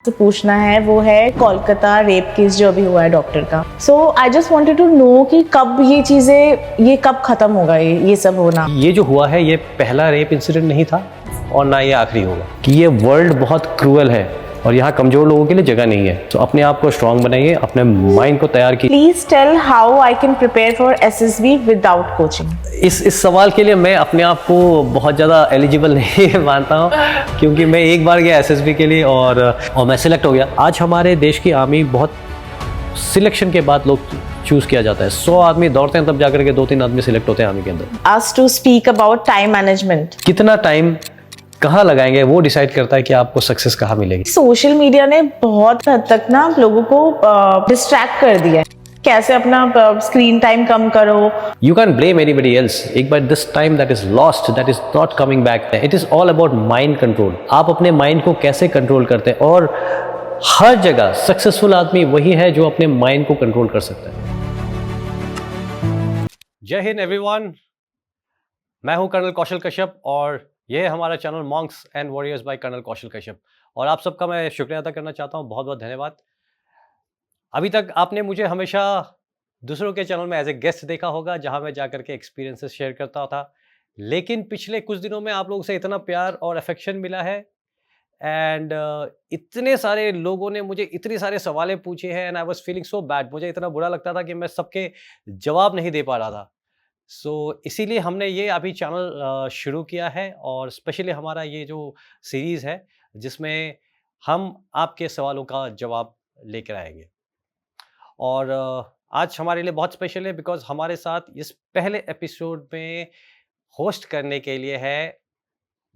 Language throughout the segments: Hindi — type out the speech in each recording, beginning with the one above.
से पूछना है वो है कोलकाता रेप केस जो अभी हुआ है डॉक्टर का। So I just wanted to know कि कब ये कब खत्म होगा ये सब होना। ये जो हुआ है ये पहला रेप इंसिडेंट नहीं था और ना ये आखिरी होगा। कि ये वर्ल्ड बहुत क्रूअल है और यहाँ कमजोर लोगों के लिए जगह नहीं है। तो अपने आप को स्ट्रांग बनाइए, अपने माइंड को तैयार कीजिए। Please tell how I can prepare for SSB without coaching. इस सवाल के लिए मैं अपने आप को बहुत ज़्यादा एलिजिबल नहीं मानता हूँ, क्योंकि मैं एक बार गया एसएसबी के लिए और मैं सिलेक्ट हो गया। आज हमारे देश की आर्मी बहुत सिलेक्शन के बाद लोग चूज किया जाता है। 100 आदमी दौड़ते हैं तब जाकर के 2-3 आदमी सिलेक्ट होते हैं आर्मी के अंदर। Us to speak about time management। कितना टाइम कहाँ लगाएंगे वो डिसाइड करता है कि आपको सक्सेस कहाँ मिलेगी। सोशल मीडिया ने बहुत हद तक ना लोगों को डिस्ट्रैक्ट कर दिया है। कैसे अपना स्क्रीन टाइम कम करो। You can't blame anybody else. एक बार this time that is lost, that is not coming back. It is all about mind control. आप अपने माइंड को कैसे कंट्रोल करते हैं, और हर जगह सक्सेसफुल आदमी वही है जो अपने माइंड को कंट्रोल कर सकता है। जय हिंद एवरीवन, मैं हूं कर्नल कौशल कश्यप और ये है हमारा channel monks and warriors by colonel Kaushal Kashyap. और आप सबका मैं शुक्रिया अदा करना चाहता हूं, बहुत बहुत धन्यवाद। अभी तक आपने मुझे हमेशा दूसरों के चैनल में एज ए गेस्ट देखा होगा, जहां मैं जाकर के एक्सपीरियंसेस शेयर करता था। लेकिन पिछले कुछ दिनों में आप लोगों से इतना प्यार और अफेक्शन मिला है एंड इतने सारे लोगों ने मुझे इतने सारे सवाल पूछे हैं and I was feeling so bad. मुझे इतना बुरा लगता था कि मैं सबके जवाब नहीं दे पा रहा था। इसीलिए हमने ये अभी चैनल शुरू किया है और स्पेशली हमारा ये जो सीरीज़ है जिसमें हम आपके सवालों का जवाब लेकर आएंगे। और आज हमारे लिए बहुत स्पेशल है बिकॉज़ हमारे साथ इस पहले एपिसोड में होस्ट करने के लिए है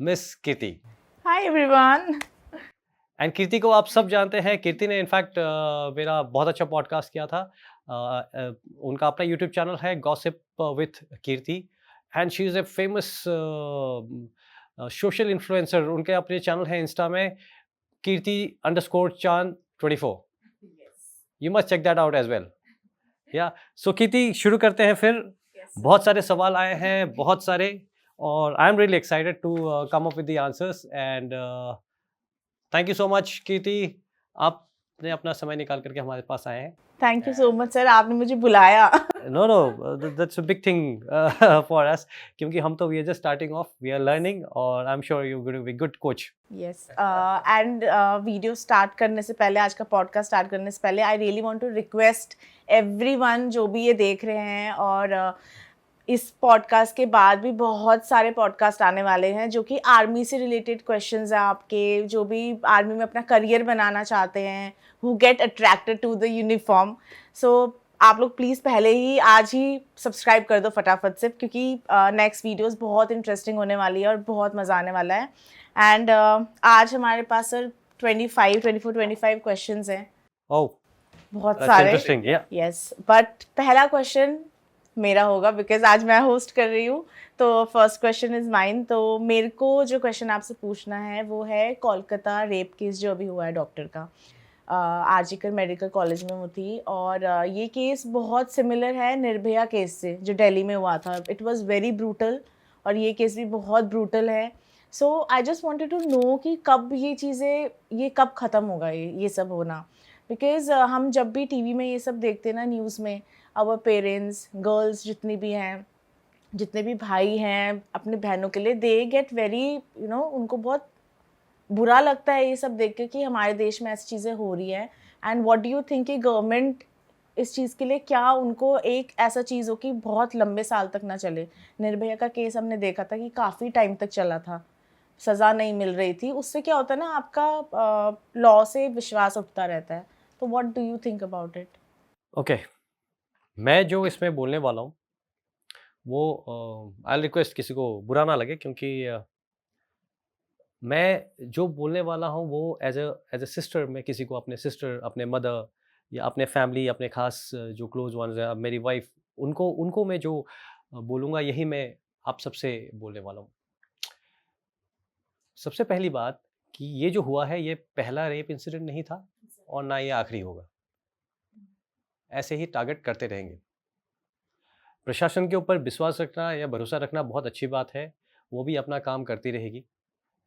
miss Kirti. Hi everyone. And Kirti को आप सब जानते हैं। कीर्ति ने इनफैक्ट मेरा बहुत अच्छा पॉडकास्ट किया था। उनका अपना यूट्यूब चैनल है gossip with Kirti and she is a famous social influencer. उनके अपने चैनल है इंस्टा में कीर्ति_चांद24। You must check that out as well. या सो कीर्ति, शुरू करते हैं फिर। बहुत सारे सवाल आए हैं, बहुत सारे, और I am really excited to come up with the answers and thank you so much Kirti, आपने अपना समय निकाल करके हमारे पास आए हैं। Thank you so much sir, आपने मुझे बुलाया। No that's a big thing for us, क्योंकि हम तो we are just starting off, we are learning और I am sure you will be good coach. Yes and video start करने से पहले, आज का पॉडकास्ट स्टार्ट करने से पहले, I really want to request everyone जो भी ये देख रहे हैं, और इस पॉडकास्ट के बाद भी बहुत सारे पॉडकास्ट आने वाले हैं जो कि आर्मी से रिलेटेड क्वेश्चंस हैं आपके, जो भी आर्मी में अपना करियर बनाना चाहते हैं, who get attracted to the uniform. So आप लोग प्लीज़ पहले ही आज ही सब्सक्राइब कर दो फटाफट से, क्योंकि नेक्स्ट वीडियोस बहुत इंटरेस्टिंग होने वाली है और बहुत मज़ा आने वाला है। एंड आज हमारे पास सर 24-25 क्वेश्चंस हैं। ओह, बहुत that's सारे। interesting, yeah. यस, बट पहला क्वेश्चन मेरा होगा बिकॉज आज मैं होस्ट कर रही हूँ, तो फर्स्ट क्वेश्चन इज माइन। तो मेरे को जो क्वेश्चन आपसे पूछना है वो है कोलकाता रेप केस जो अभी हुआ है डॉक्टर का। आरजीकर मेडिकल कॉलेज में वो थी, और ये केस बहुत सिमिलर है निर्भया केस से जो दिल्ली में हुआ था। इट वाज वेरी ब्रूटल, और ये केस भी बहुत ब्रूटल है। So I just wanted to know कि कब ये कब ख़त्म होगा ये सब होना। बिकॉज हम जब भी टीवी में ये सब देखते हैं ना, न्यूज़ में, आवर पेरेंट्स, गर्ल्स जितनी भी हैं, जितने भी भाई हैं अपने बहनों के लिए, दे गेट वेरी उनको बहुत बुरा लगता है ये सब देख के कि हमारे देश में ऐसी चीज़ें हो रही हैं। And what do you think कि गवर्नमेंट इस चीज़ के लिए, क्या उनको एक ऐसा चीज़ हो कि बहुत लंबे साल तक ना चले। निर्भया का केस हमने देखा था कि काफ़ी टाइम तक चला था, सज़ा नहीं मिल रही थी। उससे क्या होता है ना, आपका लॉ से विश्वास उठता रहता है। तो what do you think about it? Okay, मैं जो इसमें बोलने वाला हूँ वो आई रिक्वेस्ट किसी को बुरा ना लगे, क्योंकि मैं जो बोलने वाला हूँ वो एज ए सिस्टर, मैं किसी को अपने सिस्टर, अपने मदर या अपने फैमिली, अपने खास जो क्लोज वंस हैं, मेरी वाइफ, उनको मैं जो बोलूँगा यही मैं आप सबसे बोलने वाला हूँ। सबसे पहली बात कि ये जो हुआ है ये पहला रेप इंसिडेंट नहीं था और ना ये आखिरी होगा। ऐसे ही टारगेट करते रहेंगे। प्रशासन के ऊपर विश्वास रखना या भरोसा रखना बहुत अच्छी बात है, वो भी अपना काम करती रहेगी।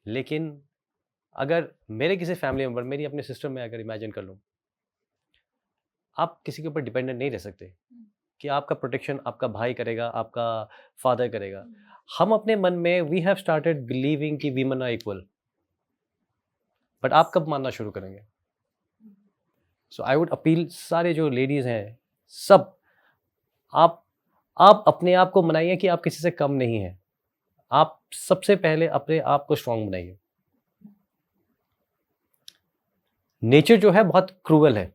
लेकिन अगर मेरे किसी फैमिली मेम्बर, मेरी अपने सिस्टर में अगर इमेजिन कर लूँ, आप किसी के ऊपर डिपेंडेंट नहीं रह सकते कि आपका प्रोटेक्शन आपका भाई करेगा, आपका फादर करेगा। हम अपने मन में वी हैव स्टार्टेड बिलीविंग कि वीमेन आर इक्वल, बट आप कब मानना शुरू करेंगे? सो आई वुड अपील, सारे जो लेडीज़ हैं सब, आप अपने आप को मनाइए कि आप किसी से कम नहीं हैं। आप सबसे पहले अपने आप को स्ट्रांग बनाइए। नेचर जो है बहुत क्रूअल है।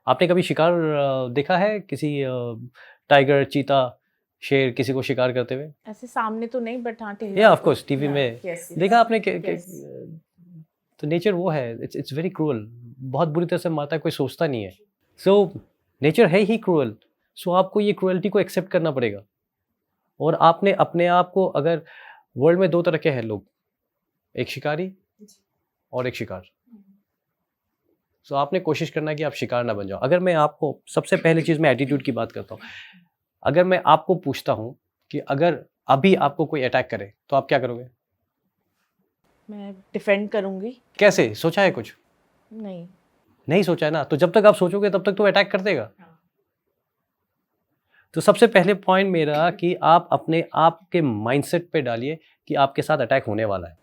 आपने कभी शिकार देखा है किसी टाइगर, चीता, शेर किसी को शिकार करते हुए? ऐसे सामने तो नहीं, बट हाँ टीवी या ऑफ कोर्स टीवी में yes, देखा आपने yes. तो नेचर वो है, इट्स वेरी क्रूअल, बहुत बुरी तरह से मारता है, कोई सोचता नहीं है। सो नेचर है ही क्रूअल, सो आपको ये क्रूअल्टी को एक्सेप्ट करना पड़ेगा। और आपने अपने आप को, अगर वर्ल्ड में दो तरह के हैं लोग, एक शिकारी और एक शिकार। सो आपने कोशिश करना है कि आप शिकार ना बन जाओ। अगर मैं आपको, सबसे पहली चीज़ मैं एटीट्यूड की बात करता हूँ, अगर मैं आपको पूछता हूँ कि अगर अभी आपको कोई अटैक करे तो आप क्या करोगे? मैं डिफेंड करूंगी। कैसे? सोचा है कुछ? नहीं सोचा है ना, तो जब तक आप सोचोगे तब तक तो अटैक कर देगा। तो सबसे पहले पॉइंट मेरा कि आप अपने आप के माइंडसेट पे डालिए कि आपके साथ अटैक होने वाला है।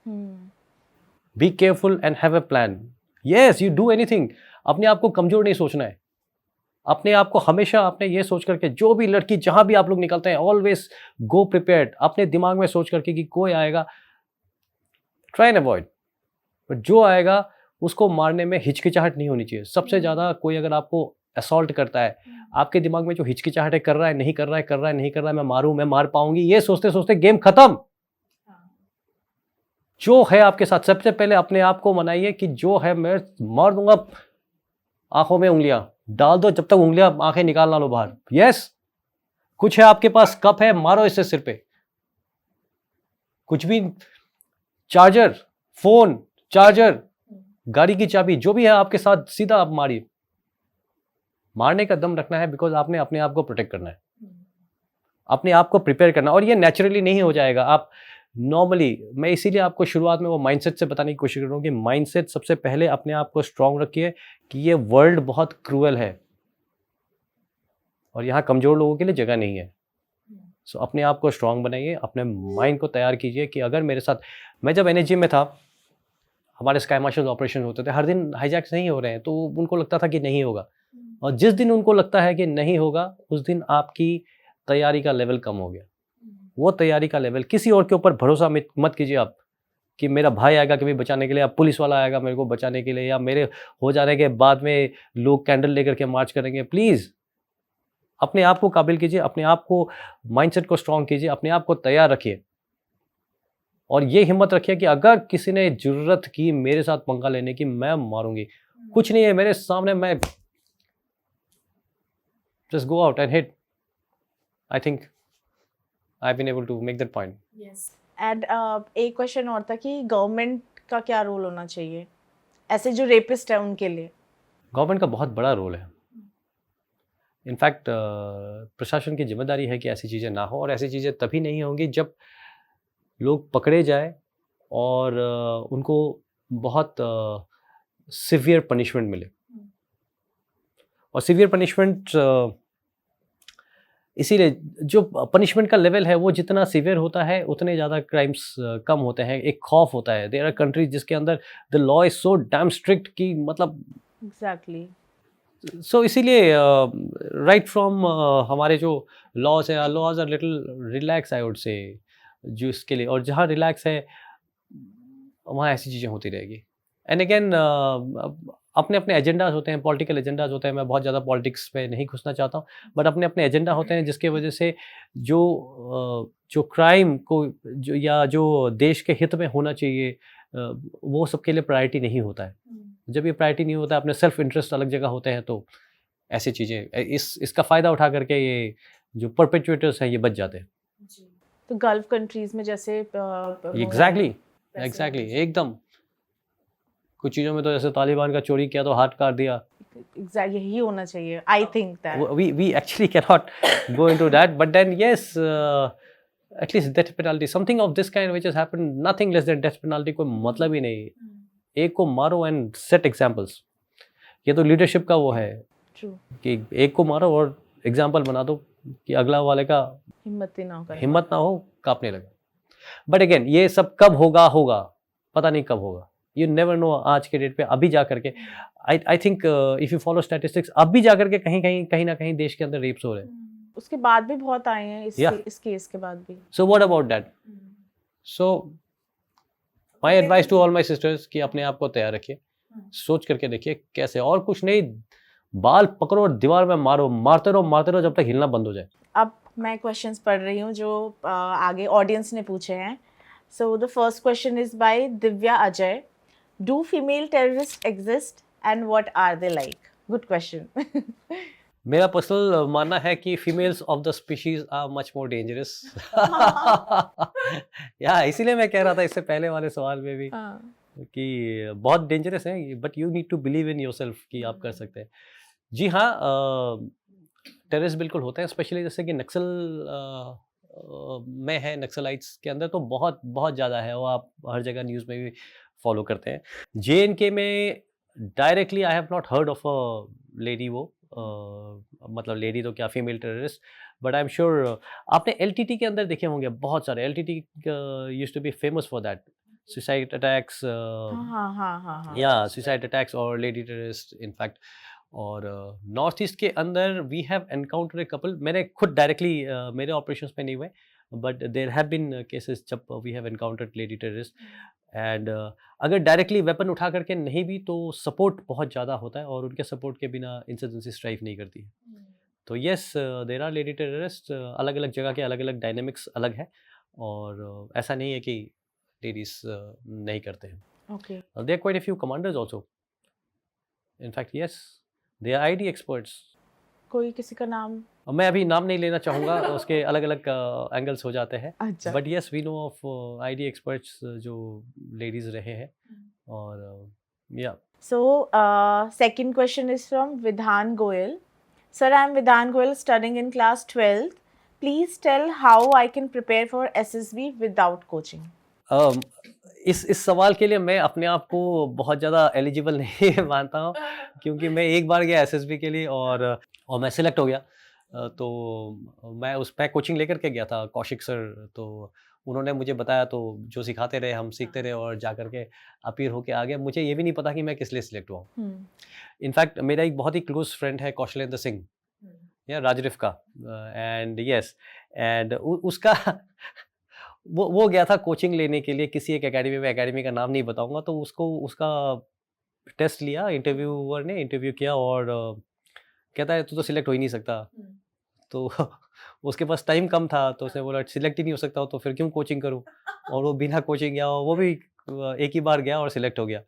Be careful and have a plan. Yes, you do anything. अपने आप को कमजोर नहीं सोचना है। अपने आप को हमेशा आपने ये सोच करके, जो भी लड़की जहां भी आप लोग निकलते हैं, ऑलवेज गो प्रिपेयर्ड। अपने दिमाग में सोच करके कि कोई आएगा, ट्राई एंड अवॉइड, बट जो आएगा उसको मारने में हिचकिचाहट नहीं होनी चाहिए। सबसे ज़्यादा कोई अगर आपको असॉल्ट करता है, आपके दिमाग में जो हिचकिचाहट है, कर रहा है नहीं कर रहा है, कर रहा है नहीं कर रहा है, मैं मारूं, मैं मार पाऊंगी, ये सोचते सोचते गेम खत्म। जो है आपके साथ, सबसे पहले अपने आप को मनाइए कि जो है मैं मार दूंगा। आंखों में उंगलियां डाल दो, जब तक उंगलियां आंखें निकाल ना लो बाहर। यस, कुछ है आपके पास, कप है, मारो इससे सिर पे। कुछ भी, चार्जर, फोन, चार्जर, गाड़ी की चाबी, जो भी है आपके साथ, सीधा आप मारिए। मारने का दम रखना है, बिकॉज आपने अपने आप को प्रोटेक्ट करना है, अपने आप को प्रिपेयर करना। और ये नेचुरली नहीं हो जाएगा। आप नॉर्मली, मैं इसीलिए आपको शुरुआत में वो माइंडसेट से बताने की कोशिश कर रहा हूँ कि माइंडसेट सबसे पहले अपने आप को स्ट्रांग रखिए कि ये वर्ल्ड बहुत क्रूअल है और यहाँ कमजोर लोगों के लिए जगह नहीं है। सो अपने आप को स्ट्रांग बनाइए, अपने माइंड को तैयार कीजिए कि अगर मेरे साथ, मैं जब एनएसजी में था, हमारे स्काई मार्शल ऑपरेशन होते थे, हर दिन हाईजैक्स नहीं हो रहे हैं, तो उनको लगता था कि नहीं होगा। और जिस दिन उनको लगता है कि नहीं होगा, उस दिन आपकी तैयारी का लेवल कम हो गया। वो तैयारी का लेवल, किसी और के ऊपर भरोसा मत कीजिए आप कि मेरा भाई आएगा कभी बचाने के लिए, या पुलिस वाला आएगा मेरे को बचाने के लिए, या मेरे हो जाने के बाद में लोग कैंडल लेकर के मार्च करेंगे। प्लीज़ अपने आप को काबिल कीजिए, अपने आप को, माइंडसेट को स्ट्रांग कीजिए, अपने आप को तैयार रखिए। और ये हिम्मत रखिए कि अगर किसी ने जरूरत की मेरे साथ पंगा लेने की, मैं मारूंगी। कुछ नहीं है मेरे सामने, मैं just go out and hit. I think I've been able to make that point. Yes. And एक क्वेश्चन और था कि गवर्नमेंट का क्या रोल होना चाहिए ऐसे जो रेपिस्ट है उनके लिए? गवर्नमेंट का बहुत बड़ा रोल है। इनफैक्ट प्रशासन की जिम्मेदारी है कि ऐसी चीज़ें ना हो, और ऐसी चीज़ें तभी नहीं होंगी जब लोग पकड़े जाए और उनको बहुत सिवियर पनिशमेंट मिले। और सिवियर पनिशमेंट इसीलिए, जो पनिशमेंट का लेवल है वो जितना सीवियर होता है उतने ज़्यादा क्राइम्स कम होते हैं। एक खौफ होता है। देयर आर कंट्रीज जिसके अंदर the law is so damn strict कि मतलब एग्जैक्टली। सो इसीलिए राइट फ्रॉम हमारे जो लॉज है, laws are little relax I would say, जो इसके लिए, और जहाँ रिलैक्स है वहाँ ऐसी चीज़ें होती रहेगी। एंड अगेन अपने अपने एजेंडाज होते हैं, पॉलिटिकल एजेंडाज होते हैं। मैं बहुत ज़्यादा पॉलिटिक्स में नहीं घुसना चाहता हूँ, बट अपने अपने एजेंडा होते हैं जिसके वजह से जो क्राइम को, जो या जो देश के हित में होना चाहिए, वो सबके लिए प्रायोरिटी नहीं होता है। जब ये प्रायोरिटी नहीं होता है, अपने सेल्फ इंटरेस्ट अलग जगह होते हैं, तो ऐसी चीज़ें, इसका फ़ायदा उठा करके ये जो परपेचुएटर्स हैं ये बच जाते हैं। तो गल्फ कंट्रीज़ में जैसे एग्जैक्टली एकदम, कुछ चीज़ों में तो जैसे तालिबान का चोरी किया तो हाथ काट दिया। एग्जैक्टली यही होना चाहिए। I think that we actually cannot go into that, but then yes, at least death penalty, something of this kind which has happened, nothing less than death penalty, कोई मतलब ही नहीं। एक को मारो एंड सेट एग्जांपल्स। ये तो लीडरशिप का वो है ट्रू, कि एक को मारो और एग्जाम्पल बना दो कि अगला वाले का हिम्मत ही ना हो करने हिम्मत ना हो, कांपने लगे। बट अगेन ये सब कब होगा, पता नहीं कब होगा। You never know. आज के डेट पे अभी जा करके I think if you follow statistics, अभी जा करके कहीं ना कहीं देश के अंदर रेप्स हो रहे हैं। उसके बाद भी बहुत आए हैं Yeah. इस केस के बाद भी। So what about that? So my advice to all my sisters कि अपने आप को तैयार रखिए, सोच करके देखिए कैसे, और कुछ नहीं, बाल पकड़ो और दीवार में मारो, मारते रहो जब तक हिलना बंद हो जाए। अब मैं क्वेश्चंस पढ़ रही हूँ जो आगे ऑडियंस ने पूछे हैं। So the first question is by Divya Ajay. Do female terrorist exist and what are they like? Good question. मेरा पर्सनल मानना है कि females of the species are much more dangerous. या इसीलिए मैं कह रहा था इससे पहले वाले सवाल में भी कि बहुत डेंजरस है, but you need to believe in yourself कि आप कर सकते हैं। जी हाँ, टेररिस्ट बिल्कुल होते हैं, स्पेशली जैसे कि नक्सल में है, नक्सलाइट्स के अंदर तो बहुत बहुत ज़्यादा है, वो आप हर जगह न्यूज़ में भी फॉलो करते हैं। JNK में directly I have not heard of a lady, वो मतलब लेडी तो क्या, female terrorist, but I am sure आपने LTT के अंदर देखे होंगे बहुत सारे। LTT used to be famous for that, suicide attacks, या सुसाइड अटैक्स और लेडी टेररिस्ट इनफैक्ट। और नॉर्थ ईस्ट के अंदर we have encounter a couple, मैंने खुद डायरेक्टली मेरे ऑपरेशंस में नहीं हुए, but there have been cases जब we have encountered lady terrorist. And अगर डायरेक्टली वेपन उठा करके नहीं भी तो सपोर्ट बहुत ज़्यादा होता है, और उनके सपोर्ट के बिना इंसर्जेंसी स्ट्राइक नहीं करती। तो yes, there are lady terrorist, अलग अलग जगह के अलग अलग डायनेमिक्स अलग है, और ऐसा नहीं है कि लेडीज नहीं करते हैं। Okay, there quite a few commanders also, in fact yes, they are ID experts. कोई किसी का नाम? मैं अभी नाम नहीं लेना चाहूँगा, उसके अलग अलग एंगल्स हो जाते हैं, अच्छा, but yes we know of ID experts जो लेडीज रहे हैं। और या so second question is from Vidhan Goyal. Sir, I am Vidhan Goyal studying in class 12th. Please tell how I can prepare for SSB without coaching. इस सवाल के लिए मैं अपने आप को बहुत ज़्यादा एलिजिबल नहीं मानता हूँ, क्योंकि मैं एक बार गया SSB के लिए और मैं सिलेक्ट हो गया। तो मैं कोचिंग लेकर के गया था, कौशिक सर, तो उन्होंने मुझे बताया, तो जो सिखाते रहे हम सीखते रहे और जा करके अपीयर होके आ गया। मुझे ये भी नहीं पता कि मैं किस लिए सिलेक्ट हुआ हूँ। इनफैक्ट मेरा एक बहुत ही क्लोज फ्रेंड है कौशलेंद्र सिंह, या राजरिफ का, एंड यस, एंड उसका वो गया था कोचिंग लेने के लिए किसी एक एकेडमी में, एकेडमी का नाम नहीं बताऊंगा। तो उसका टेस्ट लिया, इंटरव्यूअर ने इंटरव्यू किया, और कहता है तू तो सिलेक्ट हो ही नहीं सकता। तो उसके पास टाइम कम था, तो उसने बोला सिलेक्ट ही नहीं हो सकता तो फिर क्यों कोचिंग करूं, और वो बिना कोचिंग गया, वो भी एक ही बार गया और सिलेक्ट हो गया।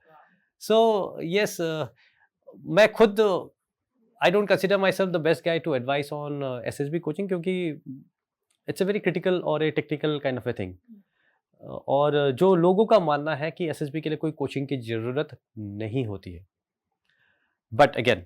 सो यस, मैं खुद I don't consider myself the best guy to advise on SSB coaching, क्योंकि इट्स अ वेरी क्रिटिकल और a technical kind of a thing. और जो लोगों का मानना है कि SSB के लिए कोई कोचिंग की ज़रूरत नहीं होती है, बट अगेन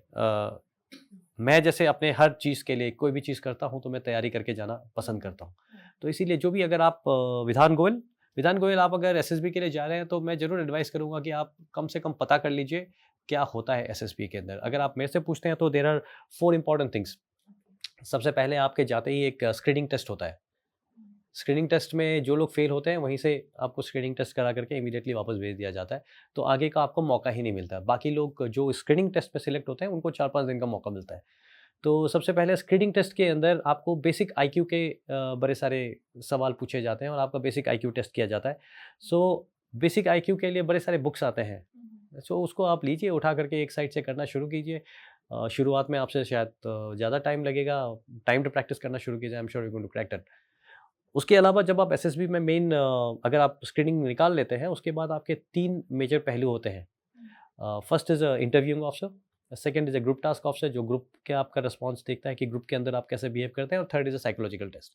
मैं जैसे अपने हर चीज़ के लिए कोई भी चीज़ करता हूँ तो मैं तैयारी करके जाना पसंद करता हूँ। तो इसीलिए जो भी, अगर आप विधान गोयल आप अगर SSB के लिए जा रहे हैं, तो मैं ज़रूर एडवाइस करूँगा कि आप कम से कम पता कर लीजिए क्या होता है SSB के अंदर। अगर आप मेरे से पूछते हैं तो देयर आर 4 इंपॉर्टेंट थिंग्स। सबसे पहले आपके जाते ही एक स्क्रीनिंग टेस्ट होता है। स्क्रीनिंग टेस्ट में जो लोग फेल होते हैं वहीं से आपको स्क्रीनिंग टेस्ट करा करके इमीडिएटली वापस भेज दिया जाता है, तो आगे का आपको मौका ही नहीं मिलता। बाकी लोग जो स्क्रीनिंग टेस्ट में सिलेक्ट होते हैं उनको 4-5 दिन का मौका मिलता है। तो सबसे पहले स्क्रीनिंग टेस्ट के अंदर आपको बेसिक IQ के बड़े सारे सवाल पूछे जाते हैं और आपका बेसिक IQ टेस्ट किया जाता है। सो बेसिक IQ के लिए बड़े सारे बुक्स आते हैं, सो उसको आप लीजिए, उठा करके एक साइड से करना शुरू कीजिए। शुरुआत में आपसे शायद ज़्यादा टाइम लगेगा, टाइम टू प्रैक्टिस करना शुरू कीजिए, I am sure you going to crack that. उसके अलावा जब आप SSB में मेन अगर आप स्क्रीनिंग निकाल लेते हैं, उसके बाद आपके 3 मेजर पहलू होते हैं। First is interviewing officer, second is a group task officer जो ग्रुप के आपका रिस्पॉन्स देखता है कि ग्रुप के अंदर आप कैसे बिहेव करते हैं, और third is a psychological test.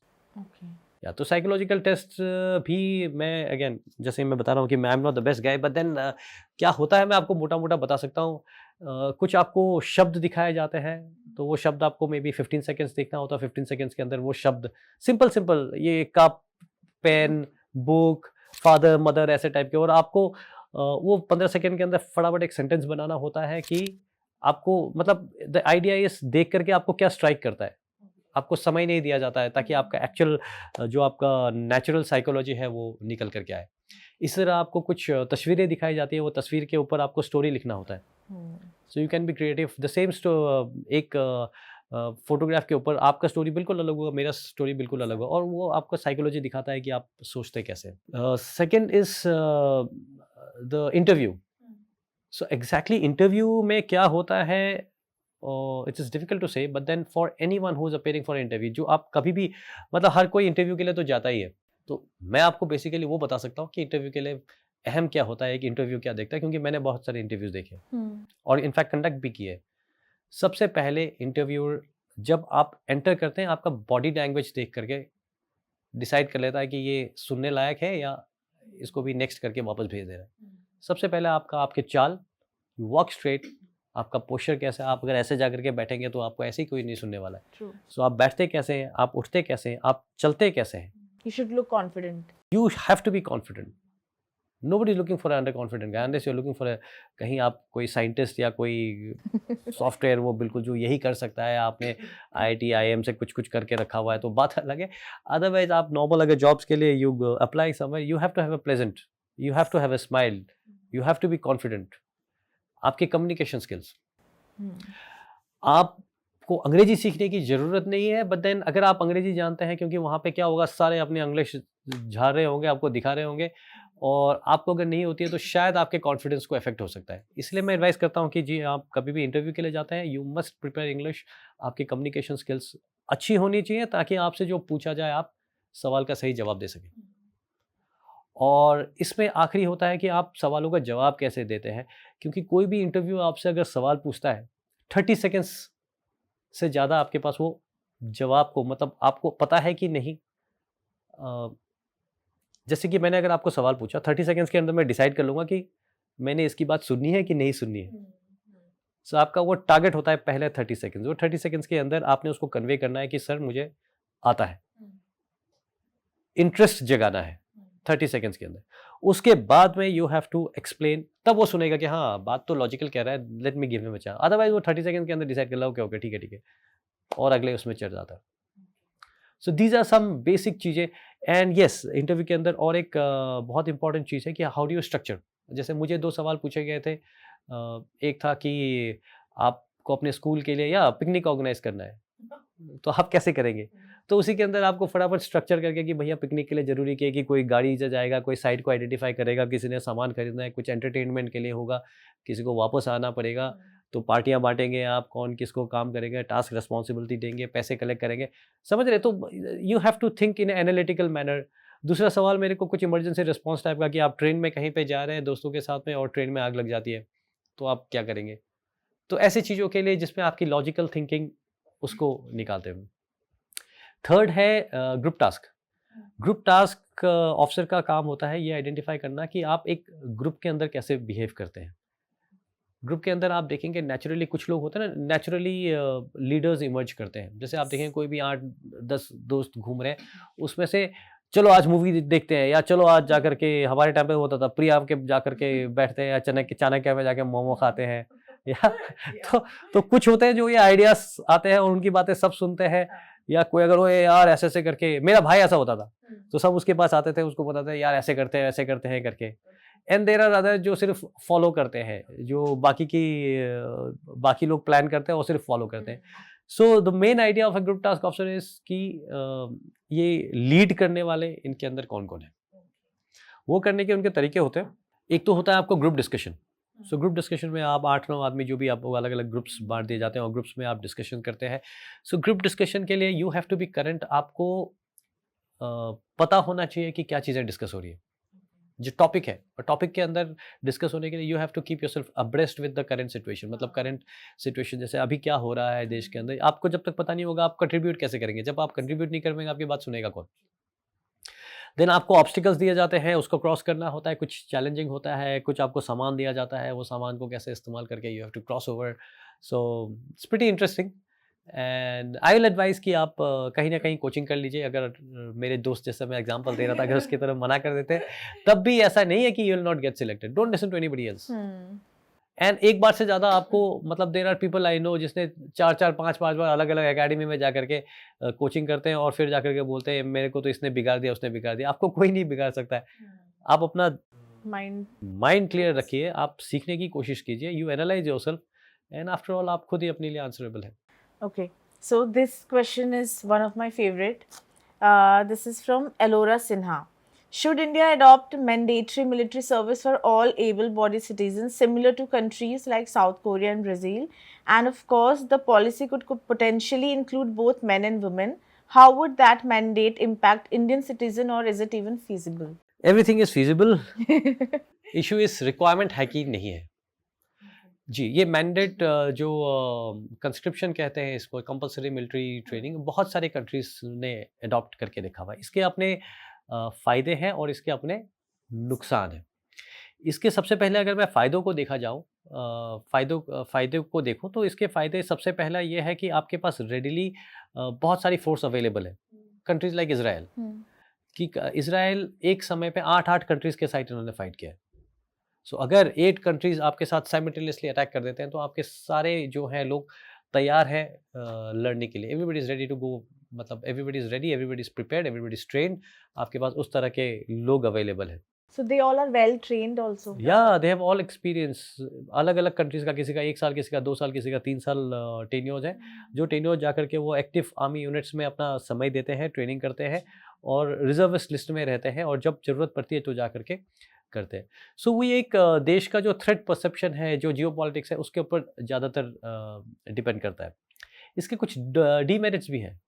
या तो साइकोलॉजिकल टेस्ट भी मैं अगेन जैसे मैं बता रहा हूँ कि मैं am not the best guy, but then क्या होता है मैं आपको मोटा मोटा बता सकता हूँ। कुछ आपको शब्द दिखाए जाते हैं, तो वो शब्द आपको मे बी 15 सेकेंड्स देखना होता है। 15 सेकेंड्स के अंदर वो शब्द सिंपल ये cup, pen, book, father, mother, ऐसे टाइप के, और आपको वो 15 सेकंड के अंदर फटाफट एक सेंटेंस बनाना होता है कि आपको मतलब द आइडिया इज देख करके आपको क्या स्ट्राइक करता है, आपको समय नहीं दिया जाता है ताकि आपका एक्चुअल जो आपका नेचुरल साइकोलॉजी है वो निकल करके आए। इस तरह आपको कुछ तस्वीरें दिखाई जाती है, वो तस्वीर के ऊपर आपको स्टोरी लिखना होता है। So you can be creative the same एक फोटोग्राफ के ऊपर आपका स्टोरी बिल्कुल अलग होगा, मेरा स्टोरी बिल्कुल अलग होगा, और वो आपको साइकोलॉजी दिखाता है कि आप सोचते कैसे। Second is the interview. So exactly interview में क्या होता है, it is difficult to say, but then for anyone who is appearing for interview, जो आप कभी भी मतलब हर कोई इंटरव्यू के लिए तो जाता ही है, तो मैं आपको बेसिकली वो बता सकता हूँ कि इंटरव्यू के लिए अहम क्या होता है, कि इंटरव्यू क्या देखता है, क्योंकि मैंने बहुत सारे इंटरव्यूज देखे और इनफैक्ट कंडक्ट भी किए। सबसे पहले इंटरव्यूअर जब आप एंटर करते हैं, आपका बॉडी लैंग्वेज देख करके डिसाइड कर लेता है कि ये सुनने लायक है या इसको भी नेक्स्ट करके वापस भेज दे रहा है। सबसे पहले आपके चाल, वॉक स्ट्रेट, आपका पोस्चर कैसा है, आप अगर ऐसे जा करके बैठेंगे तो आपको ऐसे ही कोई नहीं सुनने वाला है। सो आप बैठते कैसे हैं, आप उठते कैसे हैं, आप चलते कैसे हैं। You should look confident. You have to be confident. Nobody is looking for an underconfident guy unless you're looking for a कहीं आप कोई साइंटिस्ट या कोई सॉफ्टवेयर वो बिल्कुल जो यही कर सकता है, आपने IIT IIM से कुछ करके रखा हुआ है तो बात अलग है। अदरवाइज आप नॉर्मल अगर जॉब्स के लिए you apply somewhere, you have to have a pleasant, you have to have a smile, you have to be confident. आपके कम्युनिकेशन स्किल्स, आपको अंग्रेजी सीखने की ज़रूरत नहीं है, बट देन अगर आप अंग्रेजी जानते हैं, क्योंकि वहाँ पे क्या होगा, सारे अपने इंग्लिश झाड़ रहे होंगे, आपको दिखा रहे होंगे, और आपको अगर नहीं होती है तो शायद आपके कॉन्फिडेंस को अफेक्ट हो सकता है। इसलिए मैं एडवाइस करता हूँ कि जी आप कभी भी इंटरव्यू के लिए जाते हैं, यू मस्ट प्रिपेयर इंग्लिश। आपकी कम्युनिकेशन स्किल्स अच्छी होनी चाहिए ताकि आपसे जो पूछा जाए आप सवाल का सही जवाब दे सकें। और इसमें आखिरी होता है कि आप सवालों का जवाब कैसे देते हैं, क्योंकि कोई भी इंटरव्यू आपसे अगर सवाल पूछता है 30 सेकेंड्स से ज़्यादा आपके पास वो जवाब को मतलब आपको पता है कि नहीं। जैसे कि मैंने अगर आपको सवाल पूछा 30 सेकेंड्स के अंदर मैं डिसाइड कर लूँगा कि मैंने इसकी बात सुननी है कि नहीं सुननी है। सो आपका वो टारगेट होता है पहले 30 सेकेंड्स, वो 30 सेकेंड्स के अंदर आपने उसको कन्वे करना है कि सर मुझे आता है, इंटरेस्ट जगाना है 30 सेकेंड्स के अंदर। उसके बाद में यू हैव टू एक्सप्लेन, तब वो सुनेगा कि हाँ बात तो लॉजिकल कह रहा है, let me give him a chance. Otherwise वो 30 सेकेंड के अंदर डिसाइड कर लो ओके ओके ठीक है, और अगले उसमें चढ़ जाता है। So these are some basic चीज़ें। एंड येस, इंटरव्यू के अंदर और एक बहुत इंपॉर्टेंट चीज़ है कि हाउ डू यू स्ट्रक्चर। जैसे मुझे 2 सवाल पूछे गए थे, एक था कि आपको अपने स्कूल के लिए या पिकनिक ऑर्गेनाइज करना है, तो आप कैसे करेंगे। तो उसी के अंदर आपको फटाफट स्ट्रक्चर करके कि भैया पिकनिक के लिए ज़रूरी क्या है कि कोई गाड़ी से जाएगा, कोई साइट को आइडेंटिफाई करेगा, किसी ने सामान खरीदना है, कुछ एंटरटेनमेंट के लिए होगा, किसी को वापस आना पड़ेगा, तो पार्टियां बांटेंगे आप, कौन किसको काम करेंगे, टास्क रिस्पॉन्सिबिलिटी देंगे, पैसे कलेक्ट करेंगे, समझ रहे। तो you have to think in analytical manner. दूसरा सवाल मेरे को कुछ इमरजेंसी रिस्पॉन्स टाइप का कि आप ट्रेन में कहीं पे जा रहे हैं दोस्तों के साथ में और ट्रेन में आग लग जाती है, तो आप क्या करेंगे। तो ऐसी चीज़ों के लिए जिसमें आपकी लॉजिकल थिंकिंग उसको निकालते हैं। थर्ड है group task. Group task officer का काम होता है ये आइडेंटिफाई करना कि आप एक ग्रुप के अंदर कैसे बिहेव करते हैं। ग्रुप के अंदर आप देखेंगे नेचुरली कुछ लोग होते हैं ना, नेचुरली लीडर्स इमर्ज करते हैं। जैसे आप देखेंगे कोई भी 8-10 दोस्त घूम रहे हैं, उसमें से चलो आज मूवी देखते हैं, या चलो आज जा कर के, हमारे टाइम पे होता था प्रिया के जा कर के बैठते हैं, या चाणक्य में जाके मोमो खाते हैं या तो कुछ होते हैं जो ये आइडियाज आते हैं और उनकी बातें सब सुनते हैं। या कोई अगर वो यार ऐसे ऐसे करके, मेरा भाई ऐसा होता था तो सब उसके पास आते थे, उसको पता था यार ऐसे करते हैं करके। एंड देयर आर अदर जो सिर्फ फॉलो करते हैं, जो बाकी लोग प्लान करते हैं वो सिर्फ फॉलो करते हैं। So the main idea of a group task officer is कि ये लीड करने वाले इनके अंदर कौन कौन है। वो करने के उनके तरीके होते हैं। एक तो होता है आपको group discussion. So group discussion में आप 8-9 आदमी जो भी आपको अलग अलग ग्रुप्स बांट दिए जाते हैं और ग्रुप्स में आप डिस्कशन करते हैं। सो ग्रुप डिस्कशन के लिए you have to be current. आपको पता होना चाहिए कि क्या चीज़ें डिस्कस हो रही है, जो टॉपिक है, और टॉपिक के अंदर डिस्कस होने के लिए you have to keep yourself abreast with the current situation. मतलब करंट सिचुएशन जैसे अभी क्या हो रहा है देश के अंदर, आपको जब तक पता नहीं होगा आप कंट्रीब्यूट कैसे करेंगे। जब आप कंट्रीब्यूट नहीं करेंगे आपकी बात सुनेगा कौन। देन आपको ऑब्स्टिकल्स दिए जाते हैं, उसको क्रॉस करना होता है, कुछ चैलेंजिंग होता है, कुछ आपको सामान दिया जाता है, वो सामान को कैसे इस्तेमाल करके you have to cross over. So it's pretty interesting. And I will advice कि आप कहीं ना कहीं कोचिंग कर लीजिए। अगर मेरे दोस्त जैसे मैं एग्जांपल दे रहा था, अगर उसकी तरफ मना कर देते तब भी ऐसा नहीं है कि you will not get selected. Don't listen to anybody else. एंड एक बार से ज़्यादा आपको, मतलब there are people I know जिसने 4-4 5-5 बार अलग-अलग एकेडमी में जा करके कोचिंग करते हैं और फिर जा करके बोलते हैं मेरे को तो इसने बिगाड़ दिया, उसने बिगाड़ दिया। आपको कोई नहीं बिगाड़ सकता है। आप अपना माइंड क्लियर रखिए, आप सीखने की कोशिश कीजिए, you analyse yourself and after all आप खुद ही अपने लिए आंसरेबल हैं। Okay, so this question is one of my favorite. This is from Elora Sinha. Should India adopt mandatory military service for all able-bodied citizens, similar to countries like South Korea and Brazil? And of course, the policy could potentially include both men and women. How would that mandate impact Indian citizen, or is it even feasible? Everything is feasible. Issue इस रिक्वायरमेंट है कि नहीं है। जी, ये मैंडेट जो कंस्क्रिप्शन कहते हैं इसको, कंपलसरी मिलिट्री ट्रेनिंग, बहुत सारे कंट्रीज ने अडॉप्ट करके देखा हुआ है। इसके अपने फ़ायदे हैं और इसके अपने नुकसान हैं। इसके सबसे पहले अगर मैं फ़ायदों को देखा जाऊँ, फ़ायदे को देखूँ तो इसके फ़ायदे सबसे पहला ये है कि आपके पास रेडिली बहुत सारी फोर्स अवेलेबल है। कंट्रीज़ लाइक इज़राइल, कि इज़राइल एक समय पे 8-8 कंट्रीज़ के साथ इन्होंने फाइट किया है। सो अगर 8 कंट्रीज़ आपके साथ साइमल्टेनियसली अटैक कर देते हैं तो आपके सारे जो हैं लोग तैयार हैं लड़ने के लिए। Everybody is ready to go, मतलब everybody is ready, everybody is prepared, everybody is trained. आपके पास उस तरह के लोग अवेलेबल हैं। So they all are well trained also. या दे हैव ऑल एक्सपीरियंस। अलग-अलग कंट्रीज़ का, किसी का 1 साल, किसी का 2 साल, किसी का 3 साल टेन्योर्स है। जो टेन्योर जाकर के वो एक्टिव आर्मी यूनिट्स में अपना समय देते हैं, ट्रेनिंग करते हैं और रिजर्विस्ट लिस्ट में रहते हैं और जब ज़रूरत पड़ती है तो जा करके करते हैं। सो वो एक देश का जो थ्रेट परसेप्शन है, जो जियोपॉलिटिक्स है, उसके ऊपर ज़्यादातर डिपेंड करता है। इसके कुछ डीमेरिट्स भी हैं।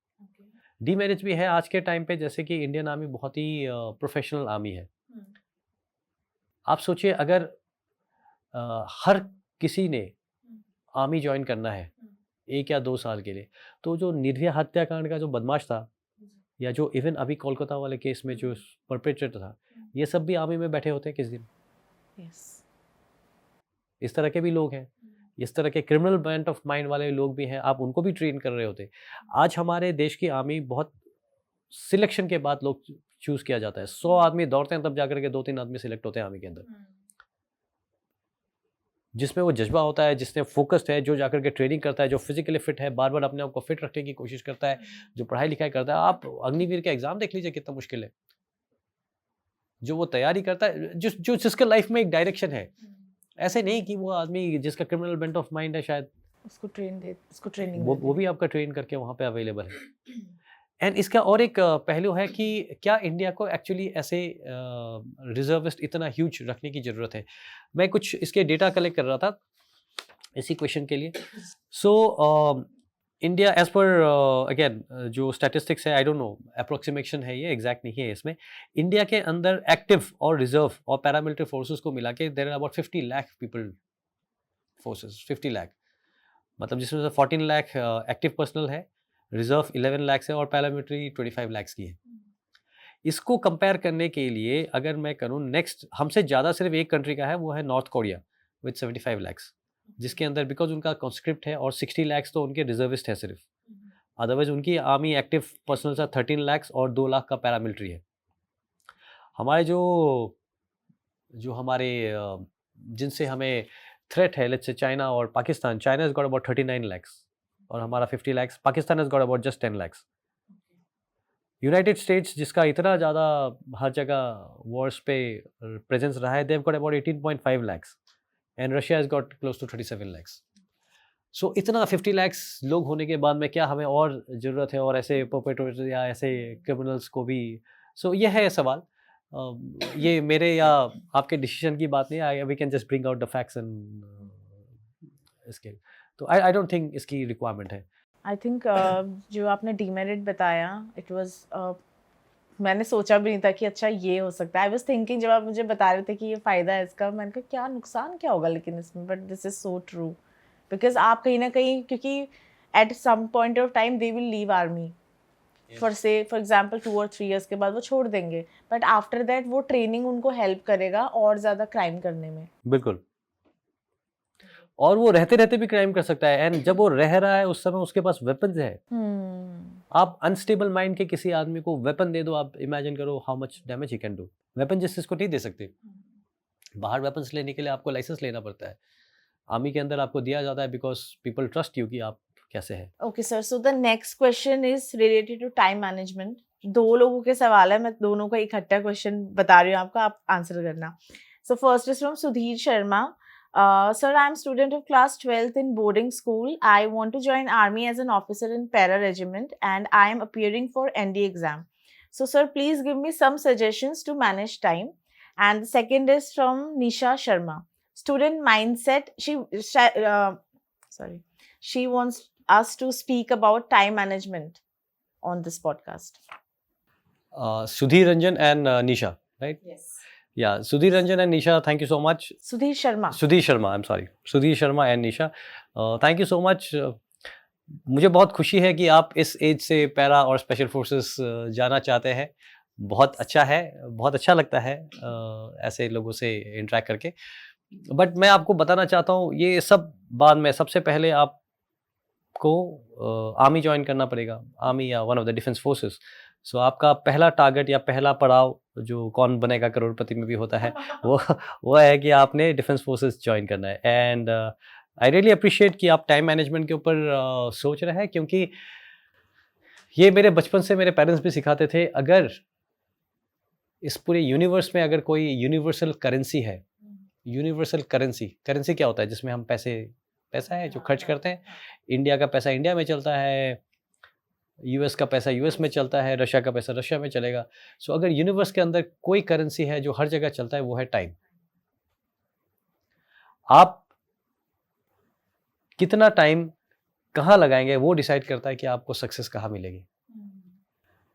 डीमेरिट्स भी है आज के टाइम पे, जैसे कि इंडियन आर्मी बहुत ही प्रोफेशनल आर्मी है। आप सोचिए अगर हर किसी ने आर्मी ज्वाइन करना है 1 या 2 साल के लिए, तो जो निर्भया हत्याकांड का जो बदमाश था, या जो इवन अभी कोलकाता वाले केस में जो परपेट्रेटर था, ये सब भी आर्मी में बैठे होते हैं किस दिन। Yes. इस तरह के भी लोग हैं, इस तरह के क्रिमिनल बेंट ऑफ माइंड वाले लोग भी हैं, आप उनको भी ट्रेन कर रहे होते। आज हमारे देश की आर्मी बहुत सिलेक्शन के बाद लोग चूज किया जाता है। 100 आदमी दौड़ते हैं तब जाकर के 2-3 आदमी सिलेक्ट होते हैं आर्मी के अंदर, जिसमें वो जज्बा होता है, जिसने फोकस्ड है, जो जाकर के ट्रेनिंग करता है, जो फिजिकली फिट है, बार बार अपने आप को फिट रखने की कोशिश करता है, जो पढ़ाई लिखाई करता है। आप अग्निवीर का एग्जाम देख लीजिए कितना मुश्किल है, जो वो तैयारी करता है, जिसका लाइफ में एक डायरेक्शन है। ऐसे नहीं कि वो आदमी जिसका क्रिमिनल बेंट ऑफ माइंड है, शायद उसको ट्रेनिंग वो भी आपका ट्रेन करके वहाँ पे अवेलेबल है। एंड इसका और एक पहलू है कि क्या इंडिया को एक्चुअली ऐसे रिजर्विस्ट इतना ह्यूज रखने की ज़रूरत है। मैं कुछ इसके डेटा कलेक्ट कर रहा था इसी क्वेश्चन के लिए। सो इंडिया एज पर अगेन जो स्टैटिस्टिक्स है, आई डोंट नो, अप्रोक्सीमेशन है ये, एग्जैक्ट नहीं है इसमें। इंडिया के अंदर एक्टिव और रिजर्व और पैरामिलिट्री फोर्सेस को मिला के there are about 50 lakh people forces. 50 lakh मतलब जिसमें से 14 लाख एक्टिव पर्सनल है, रिजर्व 11 लाख है और पैरामिलिट्री 25 लाख की है। इसको कंपेयर करने के लिए अगर मैं करूँ, नेक्स्ट हमसे ज़्यादा सिर्फ एक कंट्री का है, वो है नॉर्थ कोरिया विद 75 लाख, जिसके अंदर बिकॉज उनका कॉन्स्क्रिप्ट है और 60 लाख तो उनके रिजर्विस्ट है सिर्फ। अदरवाइज उनकी आर्मी एक्टिव पर्सनल सा 13 लाख और 2 लाख का पैरामिलिट्री है। हमारे जो हमारे जिनसे हमें थ्रेट है, लेट्स से चाइना और Pakistan, China has got about 39 lakh और हमारा 50 lakh, Pakistan has got about just 10 lakh. United states जिसका इतना ज़्यादा हर जगह वॉर्स पे प्रेजेंस रहा है, they've got about 18.5 lakh and Russia has got close to 37 lakh. So इतना 50 लाख लोग होने के बाद में क्या हमें और ज़रूरत है और ऐसे परपेट्रेटर्स या ऐसे क्रिमिनल्स को भी। सो ये है सवाल। ये मेरे या आपके डिसीजन की बात नहीं है, we can just bring out the facts and इसके, तो आई डोंट थिंक इसकी रिक्वायरमेंट है। आई थिंक जो आपने डीमेरिट बताया, इट वाज मैंने सोचा भी नहीं था कि अच्छा ये हो सकता है। आई वाज थिंकिंग, जब आप मुझे बता रहे थे कि ये फ़ायदा है इसका, मैंने कहा क्या नुकसान क्या होगा लेकिन इसमें, but this is so true. Because आप कहीं ना कहीं, क्योंकि at some point of time they will leave army for example 2 और 3 ईयर्स के बाद वो छोड़ देंगे, बट आफ्टर दैट वो ट्रेनिंग उनको हेल्प करेगा और ज़्यादा क्राइम करने में। बिल्कुल। और वो रहते रहते भी क्राइम कर सकता है, एंड जब वो रह रहा है उस समय उसके पास वेपन्स है। आप अनस्टेबल माइंड के किसी आदमी को वेपन दे दो, आप इमेजिन करो how much damage he can do. Weapon justice को नहीं दे सकते। बाहर वेपन्स लेने के लिए आपको लाइसेंस लेना पड़ता है, आर्मी के अंदर आपको दिया जाता है बिकॉज पीपल ट्रस्ट यू कि आप कैसे हैं। Okay sir, so the next question is related to time management. 2 लोगों के सवाल है, मैं दोनों का इकट्ठा क्वेश्चन बता रही हूँ आपको, आप आंसर करना। So first is from Sudhir Sharma. Sir, I am student of class 12th in boarding school. I want to join army as an officer in para regiment and I am appearing for ND exam. So sir, please give me some suggestions to manage time. And the second is from Nisha Sharma. Student mindset. She wants us to speak about time management on this podcast. Sudhir Ranjan and Nisha, right? Yes. Yeah, Sudhir Ranjan and Nisha, thank you so much. Sudhir Sharma. Sudhir Sharma, I'm sorry. Sudhir Sharma and Nisha, thank you so much. मुझे बहुत खुशी है कि आप इस एज से पैरा और स्पेशल फोर्सेस जाना चाहते हैं। बहुत अच्छा है, बहुत अच्छा लगता है ऐसे लोगों से इंटरेक्ट करके। बट मैं आपको बताना चाहता हूँ ये सब बाद में, सबसे पहले आपको आर्मी ज्वाइन करना पड़ेगा, आर्मी या one of the defence forces. So आपका पहला टारगेट या पहला पड़ाव जो कौन बनेगा करोड़पति में भी होता है वो है कि आपने डिफेंस फोर्सेस ज्वाइन करना है। एंड आई रियली अप्रिशिएट कि आप टाइम मैनेजमेंट के ऊपर सोच रहे हैं, क्योंकि ये मेरे बचपन से मेरे पेरेंट्स भी सिखाते थे। अगर इस पूरे यूनिवर्स में अगर कोई यूनिवर्सल करेंसी है, यूनिवर्सल करेंसी क्या होता है? जिसमें हम पैसा है जो खर्च करते हैं। इंडिया का पैसा इंडिया में चलता है, यूएस का पैसा यूएस में चलता है, रशिया का पैसा रशिया में चलेगा। सो अगर यूनिवर्स के अंदर कोई करेंसी है जो हर जगह चलता है, वो है टाइम। आप कितना टाइम कहाँ लगाएंगे वो डिसाइड करता है कि आपको सक्सेस कहाँ मिलेगी।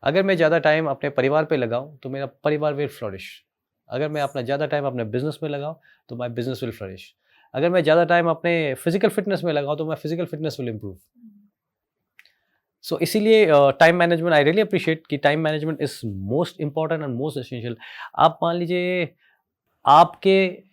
अगर मैं ज़्यादा टाइम अपने परिवार पे लगाऊं तो मेरा परिवार विल फ्लरिश। अगर मैं अपना ज़्यादा टाइम अपने बिजनेस में लगाऊं तो माय बिजनेस विल फ्लरिश। अगर मैं ज़्यादा टाइम अपने फिजिकल फिटनेस में लगाऊं तो my physical fitness will improve. So इसीलिए time management, I really appreciate कि time management is most important and most essential. आप मान लीजिए आपके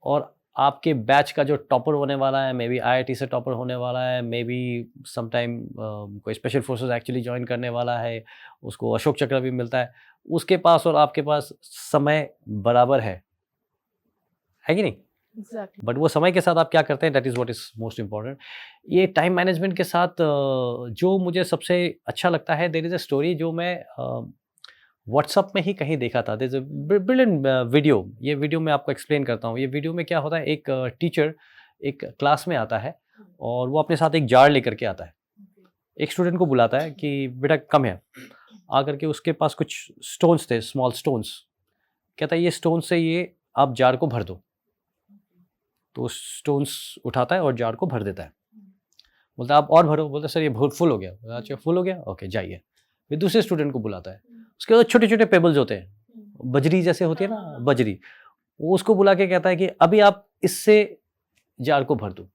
और आपके बैच का जो टॉपर होने वाला है, मे बी IIT से टॉपर होने वाला है, मे बी समटाइम कोई स्पेशल फोर्सेस एक्चुअली ज्वाइन करने वाला है, उसको अशोक चक्र भी मिलता है, उसके पास और आपके पास समय बराबर है कि नहीं? Exactly. बट वो समय के साथ आप क्या करते हैं, that is what is most important. ये टाइम मैनेजमेंट के साथ जो मुझे सबसे अच्छा लगता है, देयर इज़ अ स्टोरी जो मैं व्हाट्सअप में ही कहीं देखा था। There is a brilliant video. ये वीडियो मैं आपको एक्सप्लेन करता हूँ। ये वीडियो में क्या होता है, एक टीचर एक क्लास में आता है और वो अपने साथ एक जार लेकर के आता है। एक स्टूडेंट को बुलाता है कि बेटा कम है, आकर के उसके पास कुछ स्टोन्स थे, स्मॉल स्टोन्स। कहता है ये स्टोन से ये आप जार को भर दो। तो स्टोन्स उठाता है और जार को भर देता है। बोलता है आप और भरो। बोलता है सर ये बहुत फुल हो गया। अच्छा फुल हो गया, ओके जाइए। फिर दूसरे स्टूडेंट को बुलाता है। उसके बाद छोटे छोटे पेबल्स होते हैं, बजरी जैसे होती है ना, बजरी, वो उसको बुला के कहता है कि अभी आप इससे जार को भर दो।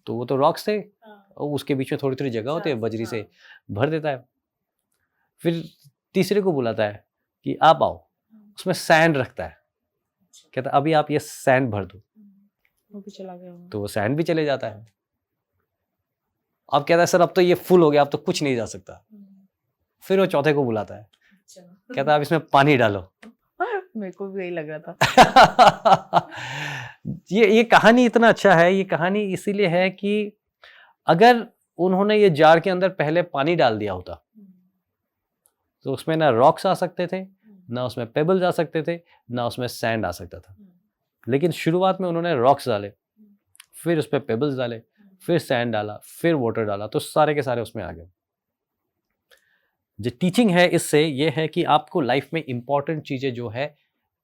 तो वो तो रॉक्स थे और उसके बीच में थोड़ी थोड़ी जगह होती है, बजरी से भर देता है। फिर तीसरे को बुलाता है कि आप आओ, उसमें सैंड रखता है। कहता है अभी आप ये सैंड भर दो। वो भी चला गया। तो वो सैंड भी चले जाता है। अब कहता है सर अब तो ये फुल हो गया, अब तो कुछ नहीं जा सकता। फिर वो चौथे को बुलाता है, कहता है अब इसमें पानी डालो। मेरे को भी यही लग रहा था। ये कहानी इतना अच्छा है, ये कहानी इसीलिए है कि अगर उन्होंने ये जार के अंदर पहले पानी डाल दिया होता तो उसमें ना रॉक्स आ सकते थे, ना उसमें पेबल्स आ सकते थे, ना उसमें सैंड आ सकता था। लेकिन शुरुआत में उन्होंने रॉक्स डाले, फिर उस पर पेबल्स डाले, फिर सैंड डाला, फिर वाटर डाला, तो सारे के सारे उसमें आ गए। जो टीचिंग है इससे ये है कि आपको लाइफ में इंपॉर्टेंट चीज़ें जो है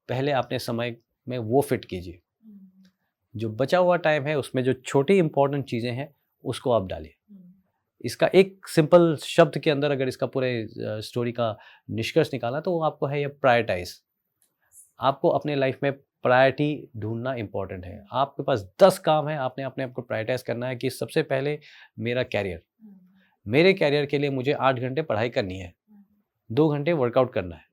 पहले अपने समय में वो फिट कीजिए। जो बचा हुआ टाइम है उसमें जो छोटी इंपॉर्टेंट चीज़ें हैं उसको आप डालिए। इसका एक सिंपल शब्द के अंदर अगर इसका पूरे स्टोरी का निष्कर्ष निकाला तो वो आपको है ये प्रायोरिटाइज। आपको अपने लाइफ में प्रायोरिटी ढूंढना इंपॉर्टेंट है। आपके पास 10 काम है, आपने अपने आप को प्रायोरिटाइज करना है कि सबसे पहले मेरा कैरियर, मेरे कैरियर के लिए मुझे 8 घंटे पढ़ाई करनी है, 2 घंटे वर्कआउट करना है।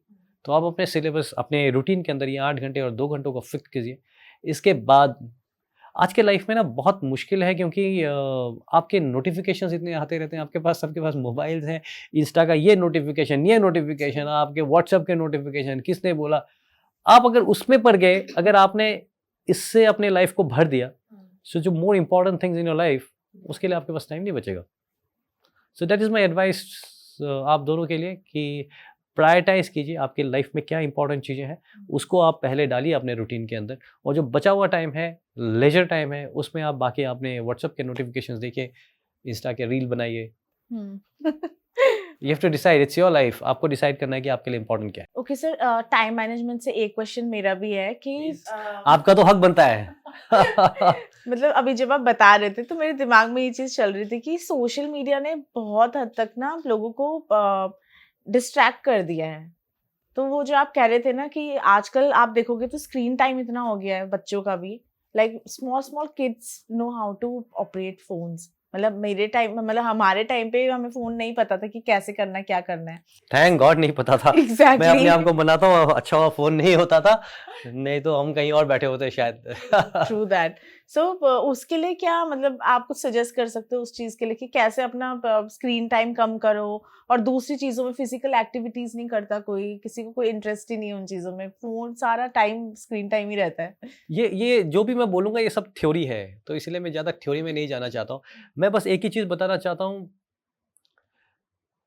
तो आप अपने सिलेबस, अपने रूटीन के अंदर ये 8 घंटे और 2 घंटों को फिक्स कीजिए। इसके बाद आज के लाइफ में ना बहुत मुश्किल है, क्योंकि आपके नोटिफिकेशंस इतने आते रहते हैं, आपके पास सबके पास मोबाइल्स हैं, इंस्टा का ये नोटिफिकेशन, आपके व्हाट्सएप के नोटिफिकेशन, किसने बोला, आप अगर उसमें पड़ गए, अगर आपने इससे अपने लाइफ को भर दिया, सो जो more important things in your life, उसके लिए आपके पास टाइम नहीं बचेगा। So that is my advice आप दोनों के लिए कि प्रायोरिटाइज कीजिए आपकी लाइफ में क्या इंपॉर्टेंट चीज़ें हैं, उसको आप पहले डालिए अपने रूटीन के अंदर, और जो बचा हुआ टाइम है, लेजर टाइम है, उसमें आप बाकी अपने व्हाट्सएप के नोटिफिकेशंस देखिए, इंस्टा के रील बनाइए। You have to decide, it's your life, आपको डिसाइड करना है कि आपके लिए इंपॉर्टेंट क्या है। ओके सर, टाइम मैनेजमेंट से एक क्वेश्चन मेरा भी है कि आपका तो हक बनता है। मतलब अभी जब आप बता रहे थे तो मेरे दिमाग में ये चीज चल रही थी कि सोशल मीडिया ने बहुत हद तक ना लोगों को डिस्ट्रैक्ट कर दिया है। तो वो जो आप कह रहे थे ना कि आजकल आप देखोगे तो स्क्रीन टाइम इतना हो गया है बच्चों का भी, like small small kids know how to operate phones. मतलब मेरे टाइम, मतलब हमारे टाइम पे हमें फोन नहीं पता था कि कैसे करना है, क्या करना है। थैंक गॉड नहीं पता था। Exactly. मैं अपने आप को बनाता हूँ अच्छा हुआ फोन नहीं होता था, नहीं तो हम कहीं और बैठे होते शायद। True that. सो उसके लिए क्या, मतलब आप कुछ सजेस्ट कर सकते हो उस चीज के लिए कि कैसे अपना स्क्रीन टाइम कम करो, और दूसरी चीजों में फिजिकल एक्टिविटीज नहीं करता कोई, किसी को कोई इंटरेस्ट ही नहीं है उन चीजों में, फोन सारा टाइम स्क्रीन टाइम ही रहता है। ये जो भी मैं बोलूँगा ये सब थ्योरी है, तो इसलिए मैं ज़्यादा थ्योरी में नहीं जाना चाहता हूँ। मैं बस एक ही चीज़ बताना चाहता हूँ,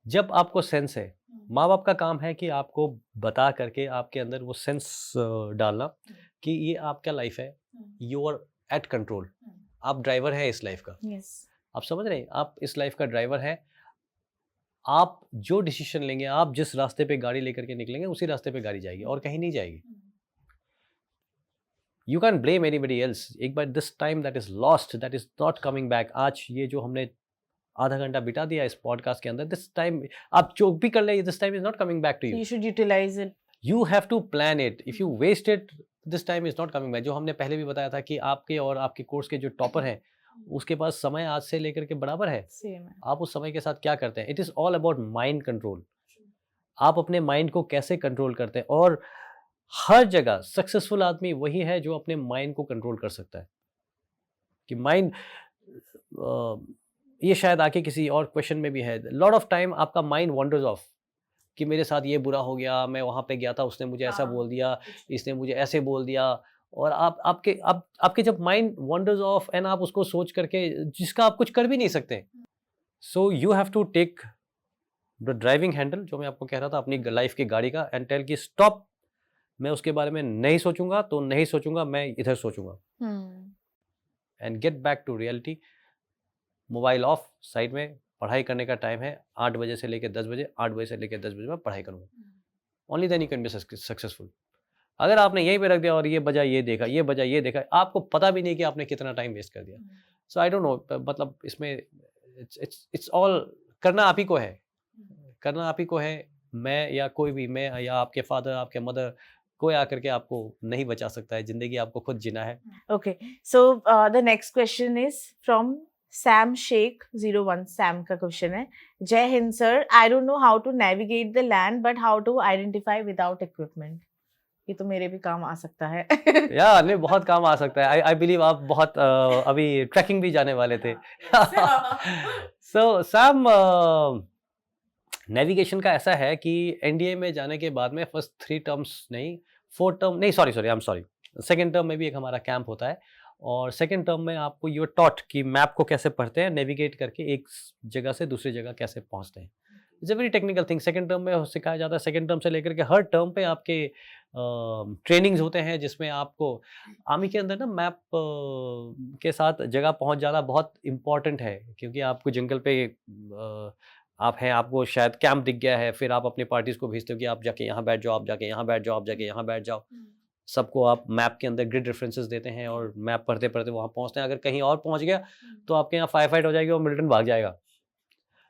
जब आपको सेंस है, माँ-बाप का काम है कि आपको बता करके आपके अंदर वो सेंस डालना कि ये आपका लाइफ है, यू आर एट कंट्रोल, आप ड्राइवर हैं इस लाइफ का। यस। आप समझ रहे हैं? आप इस लाइफ का ड्राइवर हैं, आप जो डिसीज़न लेंगे, आप जिस रास्ते पे गाड़ी लेकर के निकलेंगे, उसी रास्ते पे गाड़ी जाएगी और कहीं नहीं जाएगी। You can blame anybody else, एक बार this time that is lost, that is not coming back. आज ये जो हमने आधा घंटा बिता दिया इस पॉडकास्ट के अंदर, दिस टाइम आप जो भी कर ले, this time is not coming back to you. You should utilize it. You have to plan it, if you waste it, this time is not coming back. जो हमने पहले भी बताया था कि आपके और आपके कोर्स के जो टॉपर हैं, उसके पास समय आज से लेकर के बराबर है। सेम है। आप उस समय के साथ क्या करते हैं? It is all about mind control. आप अपने माइंड को कैसे कंट्रोल करते हैं, और हर जगह सक्सेसफुल आदमी वही है जो अपने माइंड को कंट्रोल कर सकता है। कि माइंड ये शायद आके किसी और क्वेश्चन में भी है, लॉट ऑफ टाइम आपका माइंड वॉन्डर्स ऑफ कि मेरे साथ ये बुरा हो गया, मैं वहाँ पे गया था, उसने मुझे ऐसा बोल दिया, इसने मुझे ऐसे बोल दिया, और आपके जब माइंड वॉन्डर्स ऑफ एंड आप उसको सोच करके जिसका आप कुछ कर भी नहीं सकते, so you have to take the driving handle, जो मैं आपको कह रहा था अपनी लाइफ की गाड़ी का, एंड टेल कि स्टॉप, मैं उसके बारे में नहीं सोचूंगा तो नहीं सोचूंगा, मैं इधर सोचूंगा, and get back to reality. Mobile off, side में, पढ़ाई करने का टाइम है 8 बजे से लेकर 10 बजे, 8 बजे से लेकर 10 बजे मैं पढ़ाई करूँगा। Only then you can be successful. अगर आपने यहीं पे रख दिया और ये बजा ये देखा, ये बजा ये देखा, आपको पता भी नहीं कि आपने कितना टाइम वेस्ट कर दिया। सो आई डोंट नो, मतलब इसमें इट्स ऑल करना आप ही को है, करना आप ही को है। मैं या कोई भी, मैं या आपके फादर, आपके मदर, कोई आकर के आपको नहीं बचा सकता है। ज़िंदगी आपको खुद जीना है। Okay, so the next question is from Sam Sheikh 01. Sam का क्वेश्चन है, जय हिंद sir, I don't know how to navigate the land but how to identify without equipment. ये तो मेरे भी काम आ सकता है। या नहीं, बहुत काम आ सकता है। आई बिलीव आप बहुत अभी ट्रैकिंग भी जाने वाले थे। सो सैम, नेविगेशन का ऐसा है कि एनडीए में जाने के बाद में फर्स्ट 3 टर्म्स नहीं, 4 टर्म नहीं, sorry I am sorry, second term में भी एक हमारा कैंप होता है, और सेकंड टर्म में आपको यू आर टॉट कि मैप को कैसे पढ़ते हैं, नेविगेट करके एक जगह से दूसरी जगह कैसे पहुंचते हैं। It's a very technical thing. Second term में सिखाया जाता है। सेकंड टर्म से लेकर के हर टर्म पे आपके ट्रेनिंग्स होते हैं, जिसमें आपको आर्मी के अंदर ना मैप के साथ जगह पहुंच जाना बहुत इंपॉर्टेंट है, क्योंकि आपको जंगल पे आप हैं, आपको शायद कैंप दिख गया है, फिर आप अपने पार्टीज को भेजते हो कि आप जाके यहाँ बैठ जाओ, आप जाके यहाँ बैठ जाओ, आप जाके यहाँ बैठ जाओ। सबको आप मैप के अंदर ग्रिड रेफरेंसेस देते हैं, और मैप पढ़ते पढ़ते वहाँ पहुँचते हैं। अगर कहीं और पहुँच गया तो आपके यहाँ फायर फाइट हो जाएगी और मिलिटेंट भाग जाएगा।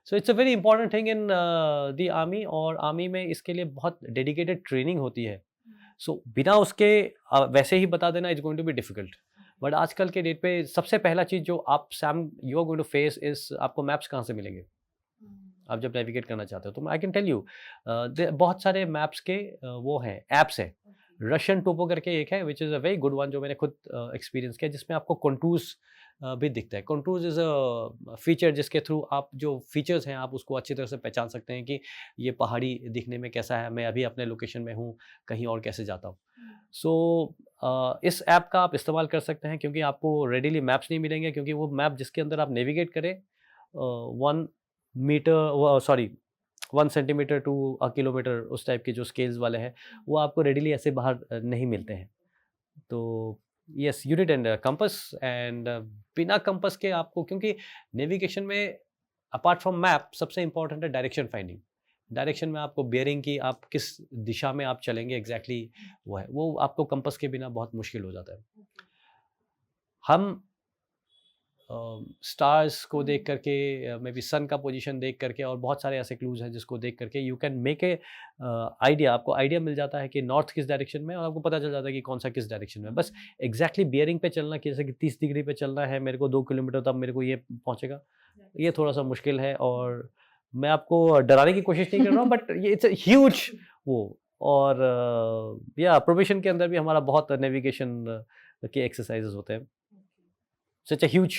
So it's a very important thing in the army, और आर्मी में इसके लिए बहुत डेडिकेटेड ट्रेनिंग होती है। सो बिना उसके वैसे ही बता देना is going to be difficult. But आजकल के डेट पे सबसे पहला चीज़ जो आप Sam you are going to face is, आपको मैप्स कहाँ से मिलेंगे आप जब नेविगेट करना चाहते हो। तो आई कैन टेल यू बहुत सारे मैप्स के वो हैं, ऐप्स हैं। रशियन टोपो करके एक है which is a very good one, जो मैंने खुद एक्सपीरियंस किया, जिसमें आपको कंटूर्स भी दिखता है। कंटूर्स इज़ अ फीचर जिसके थ्रू आप जो फीचर्स हैं आप उसको अच्छी तरह से पहचान सकते हैं कि ये पहाड़ी दिखने में कैसा है, मैं अभी अपने लोकेशन में हूँ, कहीं और कैसे जाता हूँ। सो इस ऐप का आप इस्तेमाल कर सकते हैं, क्योंकि आपको रेडीली मैप्स नहीं मिलेंगे, क्योंकि वो मैप जिसके अंदर आप नेविगेट करें 1 metre sorry 1 centimetre to a kilometre, उस टाइप के जो स्केल्स वाले हैं, वो आपको रेडीली ऐसे बाहर नहीं मिलते हैं। तो yes, you need and compass, and बिना कंपास के आपको, क्योंकि नेविगेशन में अपार्ट फ्रॉम मैप सबसे इंपॉर्टेंट है डायरेक्शन फाइंडिंग। डायरेक्शन में आपको बेयरिंग की, आप किस दिशा में आप चलेंगे एग्जैक्टली वो है, वो आपको कंपास के बिना बहुत मुश्किल हो जाता है। हम स्टार्स को देख करके, मे बी सन का पोजीशन देख करके, और बहुत सारे ऐसे क्लूज हैं जिसको देख करके you can make a idea, आपको आइडिया मिल जाता है कि नॉर्थ किस डायरेक्शन में है, और आपको पता चल जाता है कि कौन सा किस डायरेक्शन में है। बस एग्जैक्टली बियरिंग पे चलना, कि जैसे कि 30 डिग्री पे चलना है मेरे को 2 किलोमीटर, तब मेरे को ये पहुंचेगा, ये थोड़ा सा मुश्किल है। और मैं आपको डराने की कोशिश नहीं कर रहा हूँ, बट ये इट्स ह्यूज वो। और या प्रोबेशन के अंदर भी हमारा बहुत नेविगेशन के एक्सरसाइजेस होते हैं। Such a huge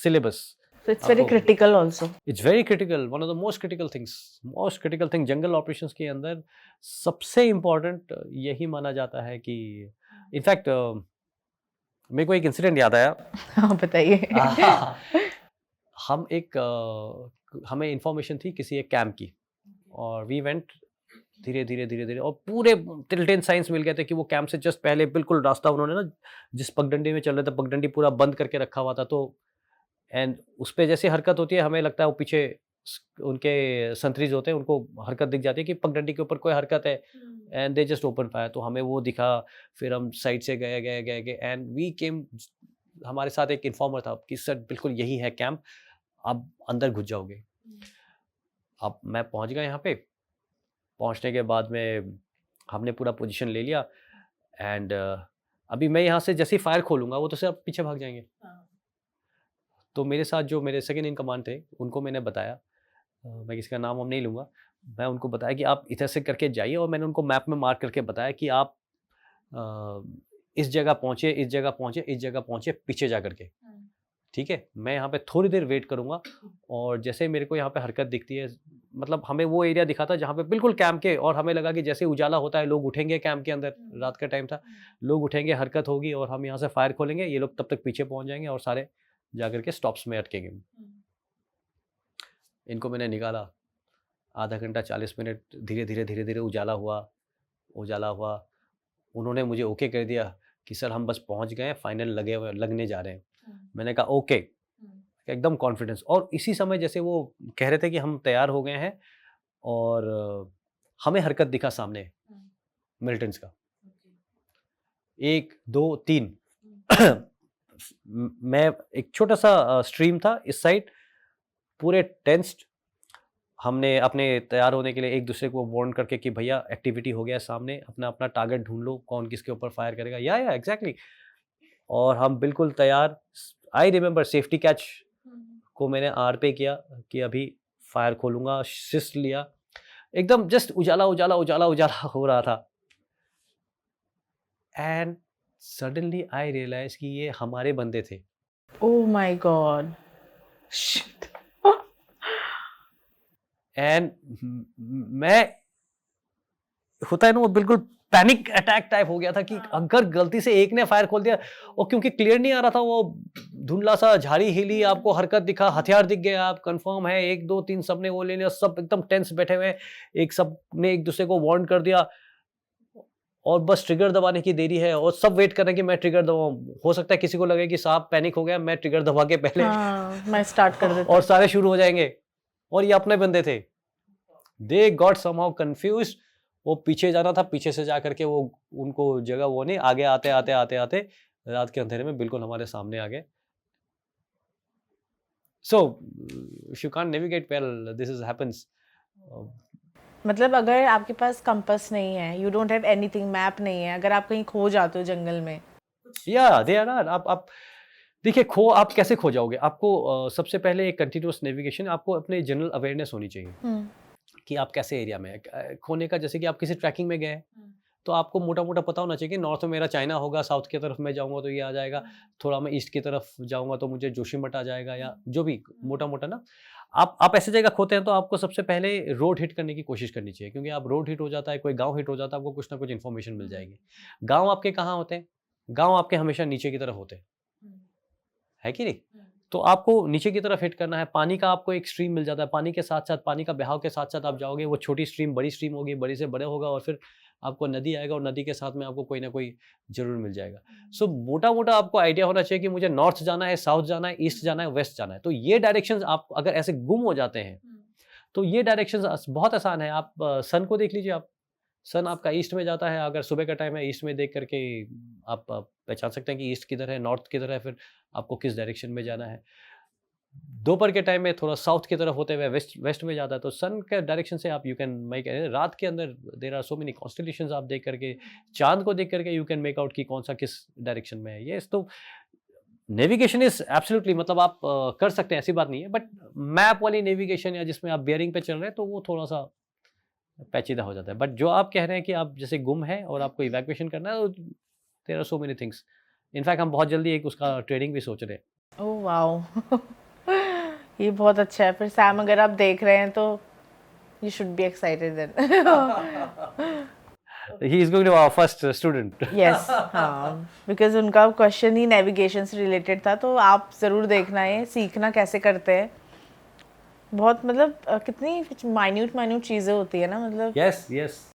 syllabus. So it's very आपको- critical also. It's very critical. One of the most critical things. Most critical thing jungle operations के अंदर सबसे important यही माना जाता है कि, इनफैक्ट मेरे को एक इंसिडेंट याद आया। हाँ बताइए। हम एक हमें इंफॉर्मेशन थी किसी एक कैंप की, और वी वेंट धीरे धीरे धीरे धीरे, और पूरे टिल साइंस मिल गए थे कि वो कैंप से जस्ट पहले बिल्कुल रास्ता उन्होंने ना, जिस पगडंडी में चल रहे थे पगडंडी पूरा बंद करके रखा हुआ था। तो एंड उस पर जैसे हरकत होती है, हमें लगता है वो पीछे उनके संतरीज होते हैं, उनको हरकत दिख जाती है कि पगडंडी के ऊपर कोई हरकत है, and they just open fire. तो हमें वो दिखा, फिर हम साइड से गए गए गए गए एंड वी केम, हमारे साथ एक इन्फॉर्मर था कि सर बिल्कुल यही है कैंप, आप अंदर घुस जाओगे। अब मैं पहुंच गया यहाँ पे, पहुंचने के बाद में हमने पूरा पोजीशन ले लिया, एंड अभी मैं यहाँ से जैसे ही फायर खोलूंगा वो तो सिर्फ पीछे भाग जाएंगे। तो मेरे साथ जो मेरे सेकंड इन कमांड थे उनको मैंने बताया, मैं किसी का नाम हम नहीं लूँगा, मैं उनको बताया कि आप इधर से करके जाइए, और मैंने उनको मैप में मार्क करके बताया कि आप इस जगह पहुँचे, इस जगह पहुँचे, इस जगह पहुँचे, पीछे जा करके, ठीक है। मैं यहाँ पे थोड़ी देर वेट करूँगा, और जैसे मेरे को यहाँ पे हरकत दिखती है, मतलब हमें वो एरिया दिखा था जहाँ पे बिल्कुल कैंप के, और हमें लगा कि जैसे उजाला होता है लोग उठेंगे कैंप के अंदर, रात का टाइम था, लोग उठेंगे, हरकत होगी, और हम यहाँ से फायर खोलेंगे, ये लोग तब तक पीछे पहुँच जाएंगे और सारे जा करके स्टॉप्स में अटकेंगे। इनको मैंने निकाला, आधा घंटा 40 मिनट धीरे धीरे धीरे धीरे उजाला हुआ, उजाला हुआ। उन्होंने मुझे ओके कर दिया कि सर हम बस पहुँच गए हैं, फाइनल लगने जा रहे हैं। मैंने कहा ओके, एकदम कॉन्फिडेंस। और इसी समय जैसे वो कह रहे थे कि हम तैयार हो गए हैं, और हमें हरकत दिखा सामने मिलिटेंट्स का, 1 2 3। मैं एक छोटा सा स्ट्रीम था इस साइड, पूरे टेंस्ड। हमने अपने तैयार होने के लिए एक दूसरे को वार्न करके कि भैया एक्टिविटी हो गया है सामने, अपना अपना टारगेट ढूंढ लो, कौन किसके ऊपर फायर करेगा, या एग्जैक्टली। और हम बिल्कुल तैयार। आई रिमेंबर सेफ्टी कैच को मैंने आर पे किया कि अभी फायर खोलूंगा, शिस्ट लिया, एकदम जस्ट उजाला उजाला उजाला उजाला हो रहा था। एंड सडनली आई रियलाइज कि ये हमारे बंदे थे। Oh my God. Shit. And मैं, होता है ना वो बिल्कुल पैनिक अटैक टाइप हो गया था कि अगर गलती से एक ने फायर खोल दिया, और क्योंकि क्लियर नहीं आ रहा था, वो धुंधला सा झाड़ी हिली, आपको हरकत दिखा, हथियार दिख गया, आप कंफर्म है 1 2 3 सबने वो ले लिया, सब एकदम टेंस बैठे हुए, एक सब ने एक दूसरे को वार्न कर दिया, और बस ट्रिगर दबाने की देरी है, और सब वेट कर रहे हैं कि मैं ट्रिगर दबाऊं। हो सकता है किसी को लगे कि साहब पैनिक हो गया, मैं ट्रिगर दबा के पहले हाँ, मैं स्टार्ट कर देता और सारे शुरू हो जाएंगे, और ये अपने बंदे थे। They got somehow confused. वो पीछे जाना था, पीछे से जा करके वो उनको जगह वो नहीं, आगे आते आते आते आते रात के अंधेरे में बिल्कुल हमारे सामने आ गए। So if you can't navigate well, this is happens. मतलब अगर आपके पास कंपास नहीं है, you don't have anything, map नहीं है, अगर आप कहीं खो जाते हो जंगल में, या दे आर नॉट, आप देखिए आप कैसे खो जाओगे। आपको सबसे पहले एक कंटिन्यूअस नेविगेशन, आपको अपने जनरल अवेयरनेस होनी चाहिए कि आप कैसे एरिया में हैं। खोने का, जैसे कि आप किसी ट्रैकिंग में गए, तो आपको मोटा-मोटा पता होना चाहिए कि नॉर्थ में मेरा चाइना होगा, साउथ की तरफ मैं जाऊँगा तो ये आ जाएगा, थोड़ा मैं ईस्ट की तरफ जाऊँगा तो मुझे जोशीमठ आ जाएगा या जो भी मोटा-मोटा ना। आप ऐसी जगह खोते हैं तो आपको सबसे पहले रोड हिट करने की कोशिश करनी चाहिए, क्योंकि आप रोड हिट हो जाता है, कोई गाँव हिट हो जाता है, आपको कुछ ना कुछ इन्फॉर्मेशन मिल जाएगी। गाँव आपके कहाँ होते हैं? गाँव आपके हमेशा नीचे की तरफ होते हैं, है कि नहीं? तो आपको नीचे की तरफ हिट करना है। पानी का आपको एक स्ट्रीम मिल जाता है, पानी के साथ-साथ, पानी का बहाव के साथ-साथ आप जाओगे, वो छोटी स्ट्रीम बड़ी स्ट्रीम होगी, बड़ी से बड़ा होगा और फिर आपको नदी आएगा और नदी के साथ में आपको कोई ना कोई ज़रूर मिल जाएगा। सो मोटा-मोटा आपको आइडिया होना चाहिए कि मुझे नॉर्थ जाना है, साउथ जाना है, ईस्ट जाना है, वेस्ट जाना है। तो ये डायरेक्शंस आप अगर ऐसे गुम हो जाते हैं, तो ये डायरेक्शंस बहुत आसान है। आप सन को देख लीजिए आप। सन आपका ईस्ट में जाता है, अगर सुबह का टाइम है, ईस्ट में देख कर के आप पहचान सकते हैं कि ईस्ट किधर है, नॉर्थ किधर है, फिर आपको किस डायरेक्शन में जाना है। दोपहर के टाइम में थोड़ा साउथ की तरफ होते हुए वेस्ट वेस्ट में जाता है, तो सन के डायरेक्शन से आप यू कैन मेक, रात के अंदर there are so many constellations, आप देख करके चाँद को देख करके यू कैन मेक आउट कि कौन-सा किस डायरेक्शन में है। येस, तो नेविगेशन इज़ एब्सोल्युटली, मतलब आप कर सकते हैं, ऐसी बात नहीं है, बट मैप वाली नेविगेशन या जिसमें आप बियरिंग पे चल रहे हैं, तो वो थोड़ा-सा पेचीदा हो जाता है। बट जो आप कह रहे हैं कि आप जैसे गुम हैं और आपको इवैक्यूएशन करना है, तो there are so many things. In fact हम बहुत जल्दी एक उसका ट्रेनिंग भी सोच रहे हैं। Oh wow! ये बहुत अच्छा है। फिर सैम, अगर आप देख रहे हैं तो you should be excited then. He is going to our first student. Yes, हाँ, बिकॉज़ उनका क्वेश्चन ही नेविगेशन से रिलेटेड था, तो आप ज़रूर देखना है, सीखना कैसे करते हैं। बहुत मतलब कितनी माइन्यूट चीज़ें होती है ना, मतलब यस, यस।